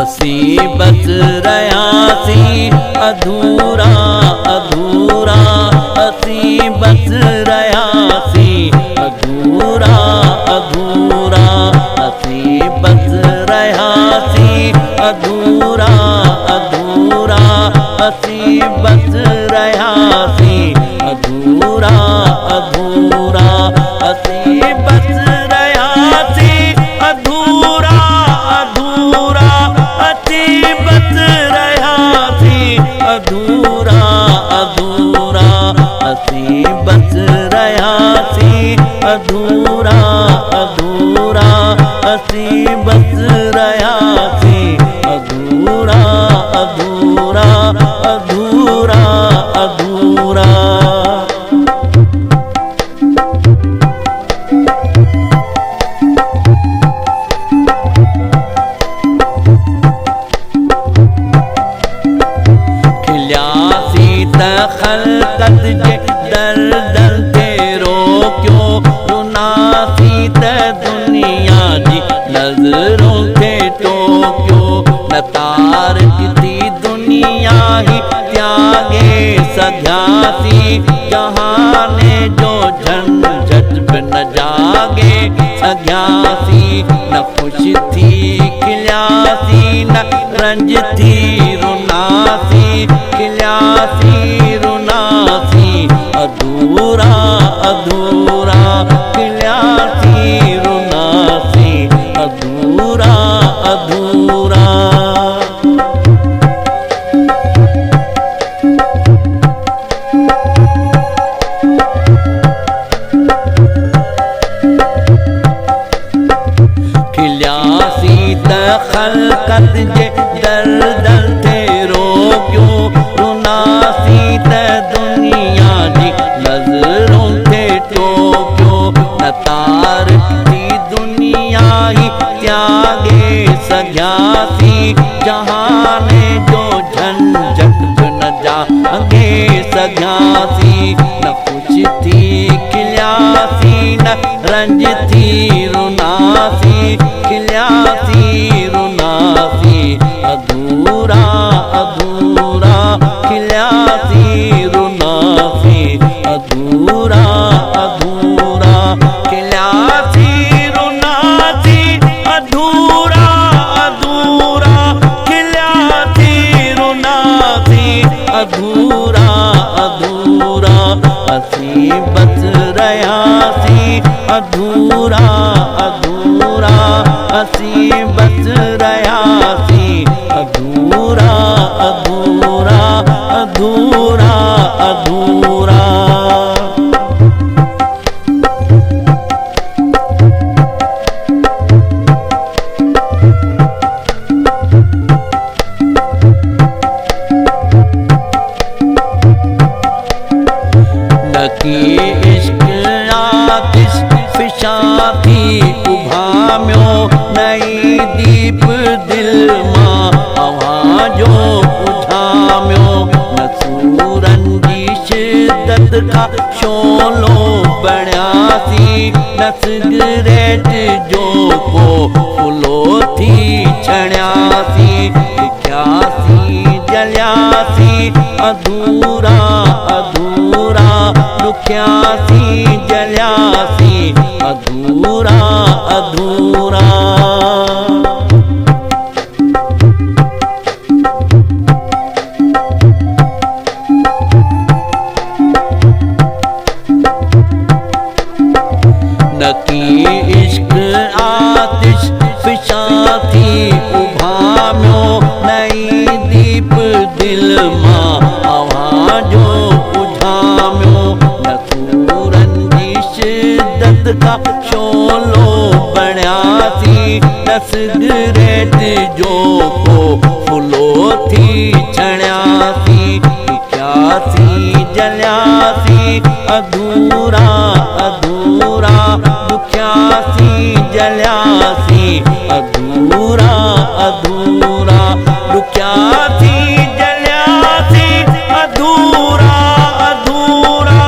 असी बस रयासी अधूरा अधूरा, असी बस रयासी अधूरा अधूरा, असी बस रयासी अधूरा अधूरा, असी बस रयासी अधूरा अधूरा, असी बस रयासी अधूरा अधूरा, असी बस रयासी अधूरा अधूरा, असी बस रयासी अधूरा अधूरा, असी बस रयासी अधूरा अधूरा अधूरा अधूरा। खलकत जे दर दर तेरो क्यों रुनासी त दुनिया जी नजरों के तो क्यों न तार किती दुनिया ही त्यागे सग्यासी जहाने जो झंझट पे न जागे सग्यासी न खुश थी खिल्यासी न रंज थी रुनासी खिल्यासी रुनासी अधूरा अधूरा, खिल्यासी रुनासी अधूरा अधूरा। खिल्यासी त खलकत जे दर दर तेरो क्यों रुनासी त दुनिया जी नजरों के तो क्यों न तार की दुनिया ही त्यागे सग्यासी जहाने जो झंझट न जागे सग्यासी न खुश थी खिल्यासी न रंज थी रुनासी खिल्यासी रुनासी अधूरा अधूरा, खिल्यासी रुनासी अधूरा अधूरा, खिल्यासी रुनासी अधूरा अधूरा, खिल्यासी रुनासी अधूरा अधूरा, असी बस रयासी अधूरा अधूरा, असी बस रयासी अधूरा अधूरा अधूरा अधूरा। नकी इश्क आतिश फिशा थी उभाम्यो नई दीप दिल मां आवाजो उठाम्यो न सूरन जी शिद्दत का शोलो बण्यासी न सिगरेट जो को फुलो थी छण्यासी लिख्यासी जल्यासी अधूरा अधूरा, दुख्यासी जल्यासी अधूरा अधूरा। नकी इश्क आतिश फिशा थी उभाम्यो नई दीप दिल मां आवाजो उठाम्यो न सूरन जी शिद्दत का शोलो बण्यासी न सिगरेट जो को फुलो थी छण्यासी लिख्यासी जल्यासी अधूरा अधूरा, दुख्यासी जल्यासी अधूरा अधूरा, दुख्यासी जल्यासी अधूरा अधूरा,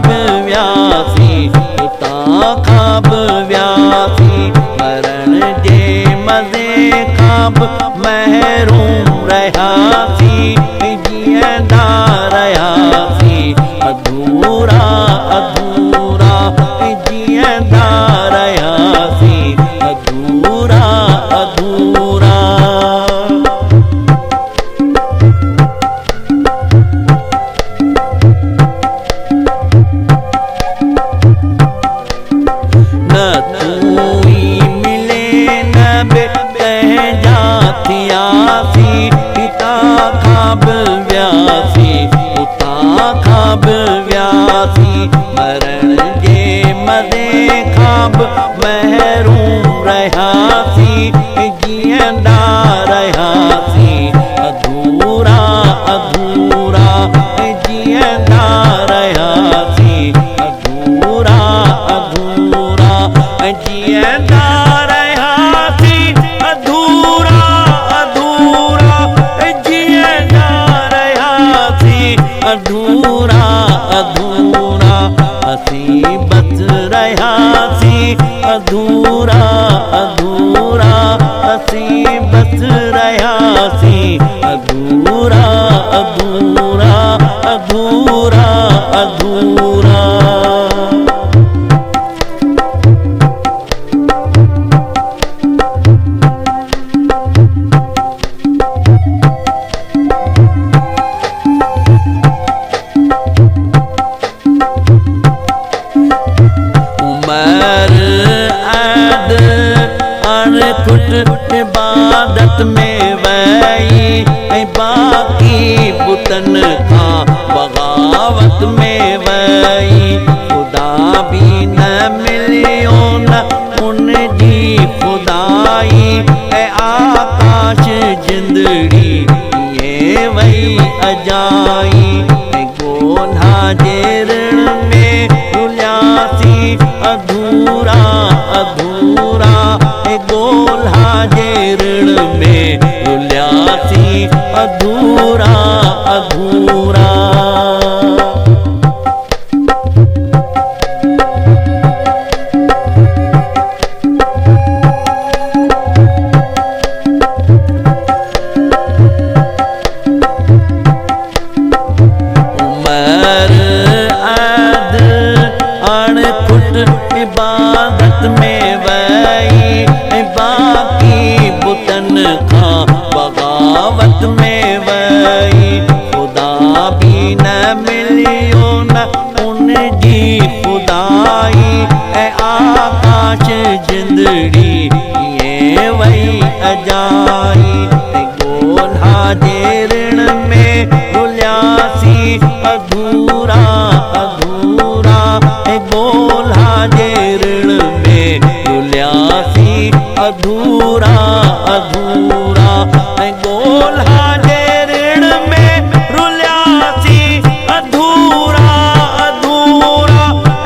बि वियासीं उतां खां बि वियासीं मरण जे मज़े खां बि महरूम रहियासीं जीअंदा रहियासीं अधूरा अधूरा जीअंदा रहियासीं अधूरा अधूरा न तूं ई मिले न बि कंहिंजा थियासीं हितां खां बि वियासीं उतां खां बि वियासीं मरण जे मज़े खां बि महरूम रहियासीं जीअंदा रहियासीं अधूरा अधूरा जीअंदा रहियासीं अधूरा अधूरा जीअंदा रहियासीं अधूरा अधूरा जीअंदा रहियासीं अधूरा अधूरा असीं बस रहियासीं अधूरा अधूरा असीं बस रहियासीं अधूरा अधूरा अधूरा अधूरा उमर अद अणखुट इबादत में वई ऐं बाक़ी बुतन खां बग़ावत में वई खुदा भी न मिलियो न उन जी खुदाई ऐं आकाश जिंदड़ी ये वई अजाई ऐं ॻोल्हा जे ऋण में रुलियासीं अधूरा अधूरा ॻोल्हा जे ऋण में रुलियासीं अधूरा अधूरा उमर अद अणखुट इबादत में वई बाक़ी बुतन खां बग़ावत में वई खुदा भी न मिलियो न उन जी खुदाई ऐं आकाश जिंदड़ी ये वई अजाई ॻोल्हा जे ऋण में रुलियासीं अधूरा अधूरा ॻोल्हा जे ऋण में रुलियासीं अधूरा अधूरा ॻोल्हा जे ऋण में रुलियासीं अधूरा अधूरा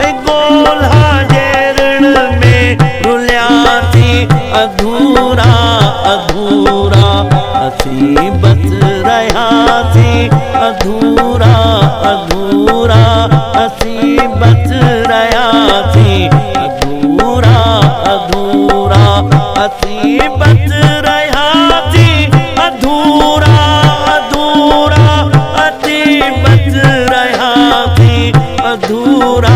ॻोल्हा जे ऋण में रुलियासीं अधूरा अधूरा असीं बस रहियासीं अधूरा अधूरा असीं बस रहियासीं अधूरा अधूरा असीं बस रहियासीं अधूरा अधूरा असीं बस रहियासीं अधूरा